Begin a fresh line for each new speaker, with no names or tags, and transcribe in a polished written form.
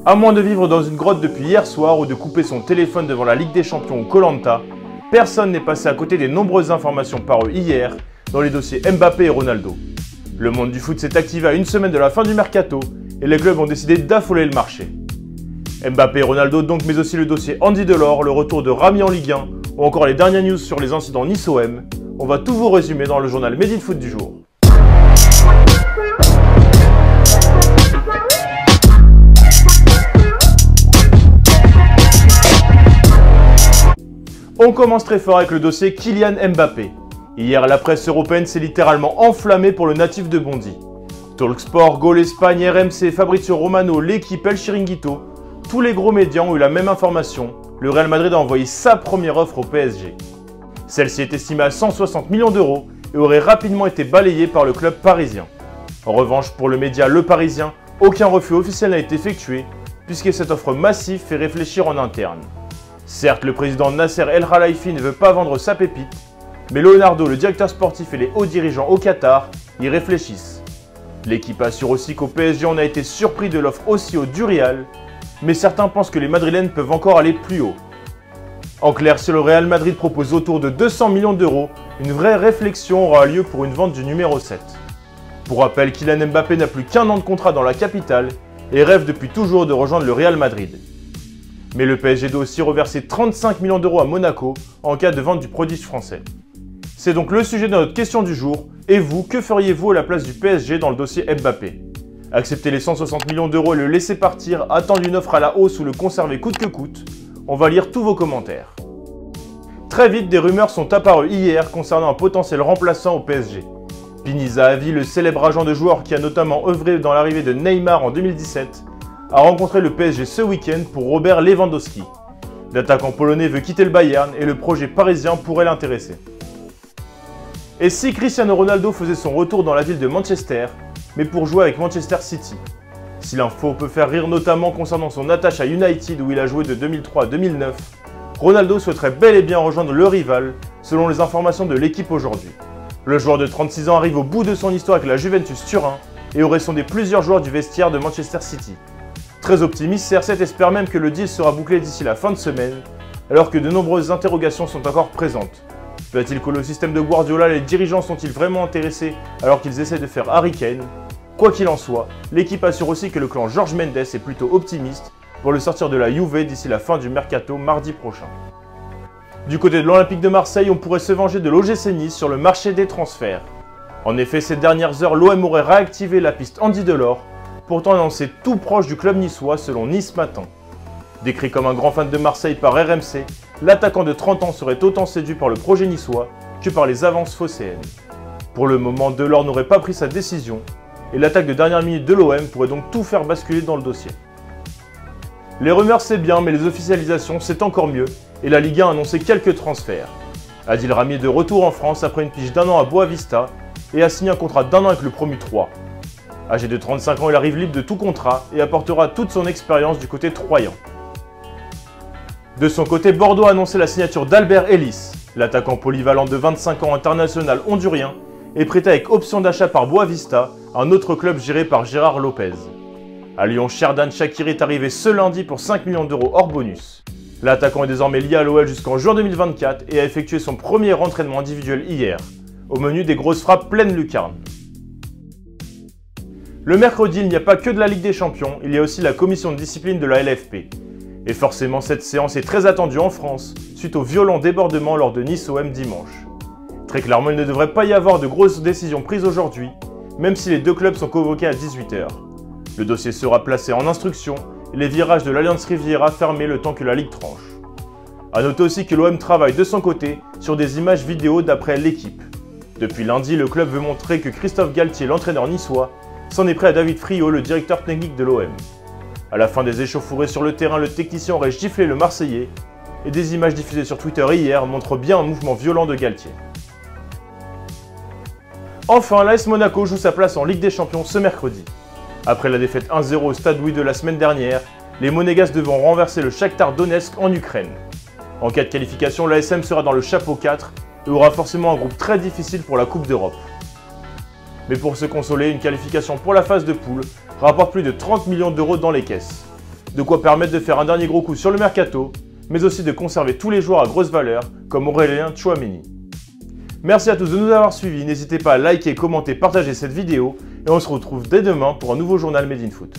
À moins de vivre dans une grotte depuis hier soir ou de couper son téléphone devant la Ligue des Champions ou Koh-Lanta, personne n'est passé à côté des nombreuses informations parues hier dans les dossiers Mbappé et Ronaldo. Le monde du foot s'est activé à une semaine de la fin du mercato et les clubs ont décidé d'affoler le marché. Mbappé et Ronaldo donc, mais aussi le dossier Andy Delors, le retour de Rami en Ligue 1 ou encore les dernières news sur les incidents Nice-OM. On va tout vous résumer dans le journal Made in Foot du jour. On commence très fort avec le dossier Kylian Mbappé. Hier, la presse européenne s'est littéralement enflammée pour le natif de Bondy. Talksport, Goal Espagne, RMC, Fabrizio Romano, l'équipe, El Chiringuito, tous les gros médias ont eu la même information. Le Real Madrid a envoyé sa première offre au PSG. Celle-ci est estimée à 160 millions d'euros et aurait rapidement été balayée par le club parisien. En revanche, pour le média Le Parisien, aucun refus officiel n'a été effectué puisque cette offre massive fait réfléchir en interne. Certes, le président Nasser El Khelaifi ne veut pas vendre sa pépite, mais Leonardo, le directeur sportif et les hauts dirigeants au Qatar y réfléchissent. L'équipe assure aussi qu'au PSG on a été surpris de l'offre aussi haute du Real, mais certains pensent que les Madrilènes peuvent encore aller plus haut. En clair, si le Real Madrid propose autour de 200 millions d'euros, une vraie réflexion aura lieu pour une vente du numéro 7. Pour rappel, Kylian Mbappé n'a plus qu'un an de contrat dans la capitale et rêve depuis toujours de rejoindre le Real Madrid. Mais le PSG doit aussi reverser 35 millions d'euros à Monaco en cas de vente du prodige français. C'est donc le sujet de notre question du jour. Et vous, que feriez-vous à la place du PSG dans le dossier Mbappé? Accepter les 160 millions d'euros et le laisser partir, attendre une offre à la hausse ou le conserver coûte que coûte? On va lire tous vos commentaires. Très vite, des rumeurs sont apparues hier concernant un potentiel remplaçant au PSG. Pini Zahavi, le célèbre agent de joueur qui a notamment œuvré dans l'arrivée de Neymar en 2017, a rencontré le PSG ce week-end pour Robert Lewandowski. L'attaquant polonais veut quitter le Bayern et le projet parisien pourrait l'intéresser. Et si Cristiano Ronaldo faisait son retour dans la ville de Manchester, mais pour jouer avec Manchester City? Si l'info peut faire rire notamment concernant son attache à United où il a joué de 2003 à 2009, Ronaldo souhaiterait bel et bien rejoindre le rival selon les informations de l'équipe aujourd'hui. Le joueur de 36 ans arrive au bout de son histoire avec la Juventus Turin et aurait sondé plusieurs joueurs du vestiaire de Manchester City. Très optimiste, CR7 espère même que le deal sera bouclé d'ici la fin de semaine, alors que de nombreuses interrogations sont encore présentes. Va-t-il coller au système de Guardiola? Les dirigeants sont-ils vraiment intéressés alors qu'ils essaient de faire Harry Kane? Quoi qu'il en soit, l'équipe assure aussi que le clan Jorge Mendes est plutôt optimiste pour le sortir de la Juve d'ici la fin du mercato mardi prochain. Du côté de l'Olympique de Marseille, on pourrait se venger de l'OGC Nice sur le marché des transferts. En effet, ces dernières heures, l'OM aurait réactivé la piste Andy Delors, pourtant annoncé tout proche du club niçois selon Nice Matin. Décrit comme un grand fan de Marseille par RMC, l'attaquant de 30 ans serait autant séduit par le projet niçois que par les avances phocéennes. Pour le moment, Delors n'aurait pas pris sa décision et l'attaque de dernière minute de l'OM pourrait donc tout faire basculer dans le dossier. Les rumeurs c'est bien, mais les officialisations c'est encore mieux et la Ligue 1 a annoncé quelques transferts. Adil Rami est de retour en France après une pige d'1 an à Boavista et a signé un contrat d'1 an avec le Promu 3. Âgé de 35 ans, il arrive libre de tout contrat et apportera toute son expérience du côté troyen. De son côté, Bordeaux a annoncé la signature d'Albert Ellis. L'attaquant polyvalent de 25 ans international hondurien est prêté avec option d'achat par Boavista, un autre club géré par Gérard Lopez. À Lyon, Sherdan Shaqiri est arrivé ce lundi pour 5 millions d'euros hors bonus. L'attaquant est désormais lié à l'OL jusqu'en juin 2024 et a effectué son premier entraînement individuel hier. Au menu, des grosses frappes pleines lucarnes. Le mercredi, il n'y a pas que de la Ligue des Champions, il y a aussi la commission de discipline de la LFP. Et forcément, cette séance est très attendue en France, suite au violent débordement lors de Nice-OM dimanche. Très clairement, il ne devrait pas y avoir de grosses décisions prises aujourd'hui, même si les deux clubs sont convoqués à 18 h. Le dossier sera placé en instruction et les virages de l'Alliance Riviera fermés le temps que la Ligue tranche. A noter aussi que l'OM travaille de son côté sur des images vidéo d'après l'équipe. Depuis lundi, le club veut montrer que Christophe Galtier, l'entraîneur niçois, s'en est pris à David Friot, le directeur technique de l'OM. À la fin des échauffourées sur le terrain, le technicien aurait giflé le Marseillais et des images diffusées sur Twitter hier montrent bien un mouvement violent de Galtier. Enfin, l'AS Monaco joue sa place en Ligue des Champions ce mercredi. Après la défaite 1-0 au Stade Louis de la semaine dernière, les Monégasques devront renverser le Shakhtar Donetsk en Ukraine. En cas de qualification, l'ASM sera dans le chapeau 4 et aura forcément un groupe très difficile pour la Coupe d'Europe. Mais pour se consoler, une qualification pour la phase de poule rapporte plus de 30 millions d'euros dans les caisses. De quoi permettre de faire un dernier gros coup sur le mercato, mais aussi de conserver tous les joueurs à grosse valeur, comme Aurélien Tchouaméni. Merci à tous de nous avoir suivis, n'hésitez pas à liker, commenter, partager cette vidéo, et on se retrouve dès demain pour un nouveau journal Made in Foot.